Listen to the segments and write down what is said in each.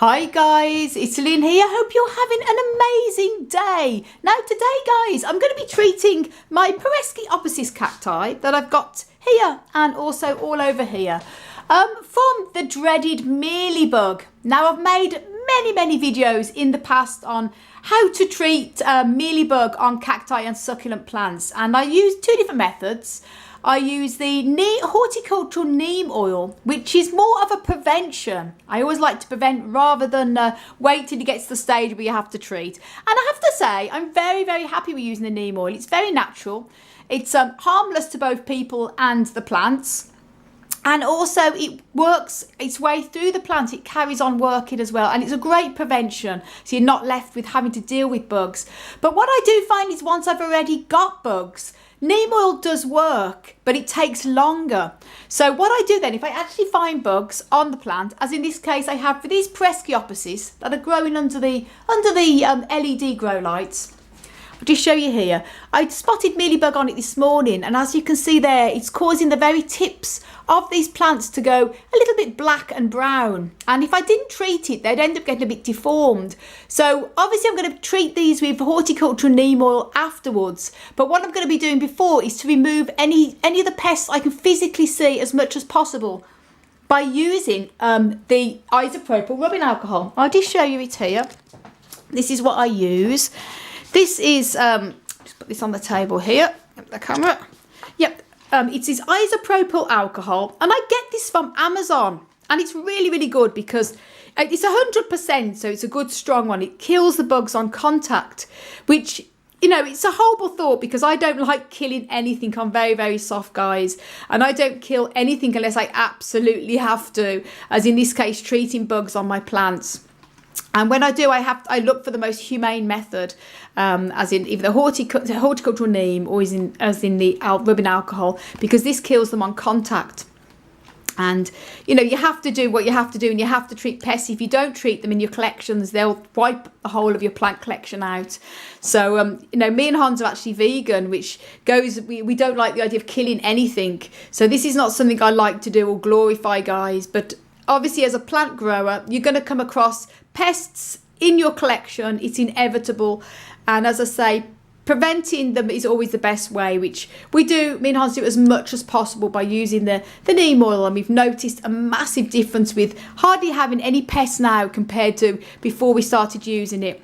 Hi guys, it's Lynn here. Hope you're having an amazing day. Now today guys, I'm going to be treating my Pereskiopsis cacti that I've got here and also all over here from the dreaded mealybug. Now I've made many videos in the past on how to treat mealybug on cacti and succulent plants, and I use two different methods. I use the horticultural neem oil, which is more of a prevention. I always like to prevent rather than wait till it gets to the stage where you have to treat. And I have to say, I'm very happy with using the neem oil. It's very natural. It's harmless to both people and the plants. And also it works its way through the plant. It carries on working as well. And it's a great prevention. So you're not left with having to deal with bugs. But what I do find is once I've already got bugs, neem oil does work, but it takes longer. So what I do then, if I actually find bugs on the plant, as in this case I have for these Pereskiopsis that are growing under the LED grow lights, I'll just show you here. I spotted mealybug on it this morning, and as you can see there, it's causing the very tips of these plants to go a little bit black and brown. And if I didn't treat it, they'd end up getting a bit deformed. So obviously I'm going to treat these with horticultural neem oil afterwards. But what I'm going to be doing before is to remove any of the pests I can physically see as much as possible by using the isopropyl rubbing alcohol. I'll just show you it here. This is what I use. This is, just put this on the table here, the camera. Yep. It's this isopropyl alcohol, and I get this from Amazon, and it's really good because it's 100%, so it's a good strong one. It kills the bugs on contact, which, you know, it's a horrible thought because I don't like killing anything. I'm very soft, guys, and I don't kill anything unless I absolutely have to, as in this case, treating bugs on my plants. And when I do, I look for the most humane method, as in either the horticultural neem or as in the rubbing alcohol, because this kills them on contact. And, you know, you have to do what you have to do, and you have to treat pests. If you don't treat them in your collections, they'll wipe the whole of your plant collection out. So, you know, me and Hans are actually vegan, which goes, we don't like the idea of killing anything. So this is not something I like to do or glorify, guys. But obviously, as a plant grower, you're going to come across pests in your collection. It's inevitable. And as I say, preventing them is always the best way, which we do, me and Hans do as much as possible by using the neem oil. And we've noticed a massive difference with hardly having any pests now compared to before we started using it.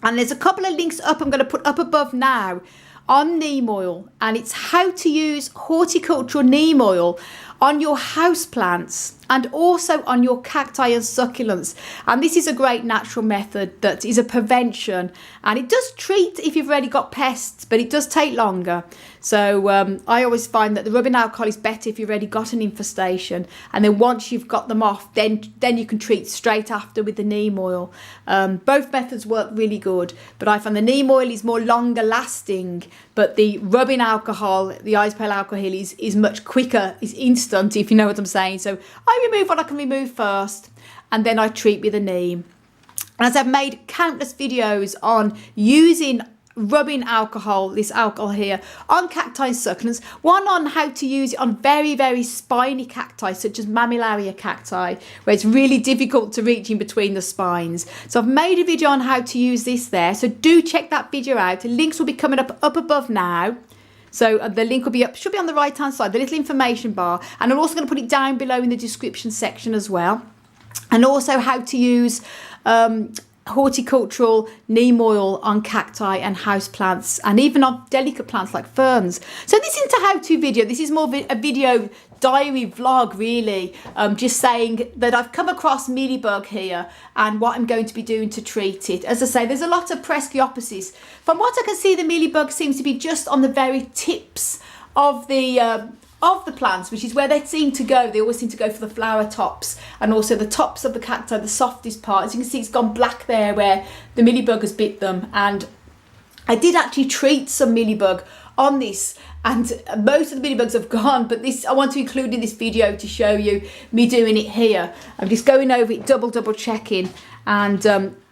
And there's a couple of links up I'm going to put up above now on neem oil, and it's how to use horticultural neem oil on your house plants and also on your cacti and succulents. And this is a great natural method that is a prevention, and it does treat if you've already got pests, but it does take longer. So I always find that the rubbing alcohol is better if you've already got an infestation, and then once you've got them off, then you can treat straight after with the neem oil. Both methods work really good, but I find the neem oil is more longer lasting, but the rubbing alcohol, the isopropyl alcohol, is much quicker, is instant, if you know what I'm saying. So I remove what I can remove first, and then I treat with the neem. And as I've made countless videos on using rubbing alcohol, this alcohol here, on cacti and succulents, one on how to use it on very spiny cacti such as mammillaria cacti, where it's really difficult to reach in between the spines. So I've made a video on how to use this there, so do check that video out. The links will be coming up above now. So the link will be up, should be on the right hand side, the little information bar, and I'm also going to put it down below in the description section as well. And also how to use horticultural neem oil on cacti and house plants, and even on delicate plants like ferns. So this isn't a how-to video. This is more of a video diary vlog, really, just saying that I've come across mealybug here and what I'm going to be doing to treat it. As I say, there's a lot of Pereskiopsis. From what I can see, the mealybug seems to be just on the very tips of the plants, which is where they seem to go. They always seem to go for the flower tops and also the tops of the cacti, the softest part. As you can see, it's gone black there where the mealybug has bit them. And I did actually treat some mealybug on this, and most of the mealybugs have gone, but this I want to include in this video to show you me doing it here. I'm just going over it, double checking, and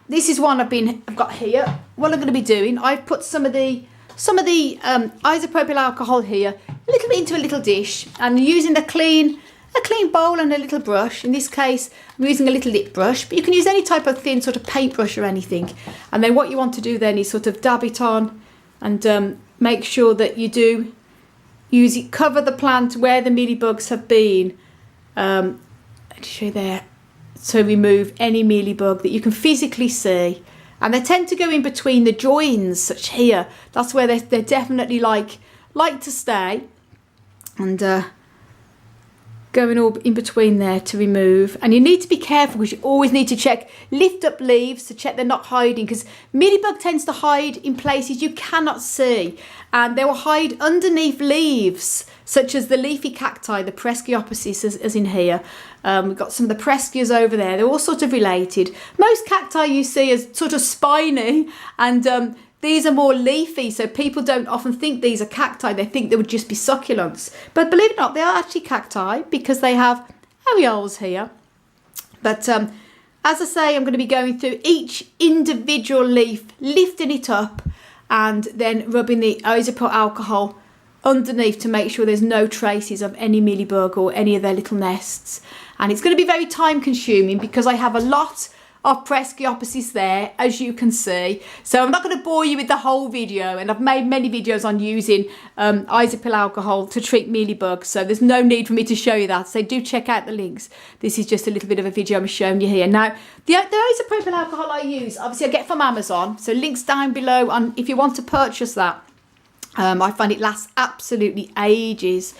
this is one I've got here. What I'm going to be doing, I've put some of the isopropyl alcohol here, a little bit into a little dish, and using a clean a clean bowl and a little brush. In this case, I'm using a little lip brush, but you can use any type of thin sort of paintbrush or anything. And then what you want to do then is sort of dab it on and make sure that you do use it, cover the plant where the mealybugs have been. I'll show you there. So remove any mealybug that you can physically see. And they tend to go in between the joins, such here. That's where they definitely like to stay. And going all in between there to remove. And you need to be careful because you always need to check, lift up leaves to check they're not hiding, because mealybug tends to hide in places you cannot see, and they will hide underneath leaves, such as the leafy cacti, the Pereskiopsis as in here. We've got some of the Pereskias over there. They're all sort of related. Most cacti you see as sort of spiny, and these are more leafy, so people don't often think these are cacti. They think they would just be succulents. But believe it or not, they are actually cacti because they have areoles here. But as I say, I'm going to be going through each individual leaf, lifting it up, and then rubbing the isopropyl alcohol underneath to make sure there's no traces of any mealybug or any of their little nests. And it's going to be very time consuming because I have a lot of Pereskiopsis there, as you can see. So I'm not going to bore you with the whole video, and I've made many videos on using isopropyl alcohol to treat mealybugs, so there's no need for me to show you that. So do check out the links. This is just a little bit of a video I'm showing you here. Now, the isopropyl alcohol I use, obviously I get from Amazon, so links down below on if you want to purchase that. I find it lasts absolutely ages.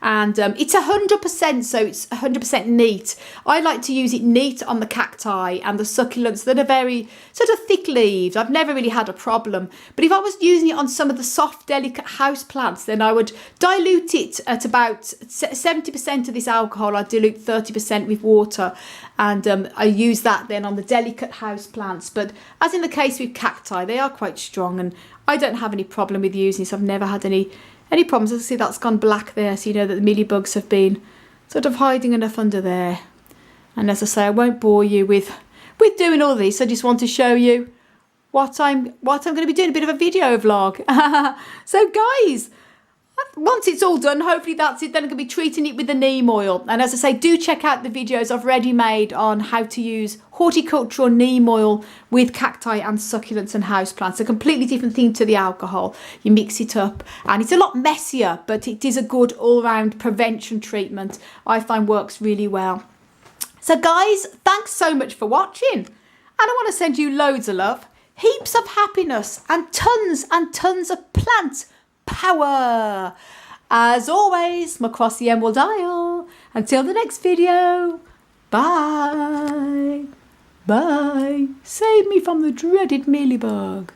And it's 100%, so it's 100% neat. I like to use it neat on the cacti and the succulents that are very sort of thick leaves. I've never really had a problem. But if I was using it on some of the soft, delicate house plants, then I would dilute it at about 70% of this alcohol. I dilute 30% with water, and I use that then on the delicate house plants. But as in the case with cacti, they are quite strong, and I don't have any problem with using this. I've never had any problems. As I see, that's gone black there, so you know that the mealybugs have been sort of hiding enough under there. And as I say, I won't bore you with doing all this. I just want to show you what I'm going to be doing, a bit of a video vlog. So guys, once it's all done, hopefully that's it. Then I'm going to be treating it with the neem oil. And as I say, do check out the videos I've already made on how to use horticultural neem oil with cacti and succulents and houseplants. A completely different thing to the alcohol. You mix it up and it's a lot messier, but it is a good all-round prevention treatment. I find works really well. So guys, thanks so much for watching. And I want to send you loads of love, heaps of happiness, and tons of plant power. As always, from across the Emerald Isle. Until the next video, bye. Bye. Save me from the dreaded mealybug.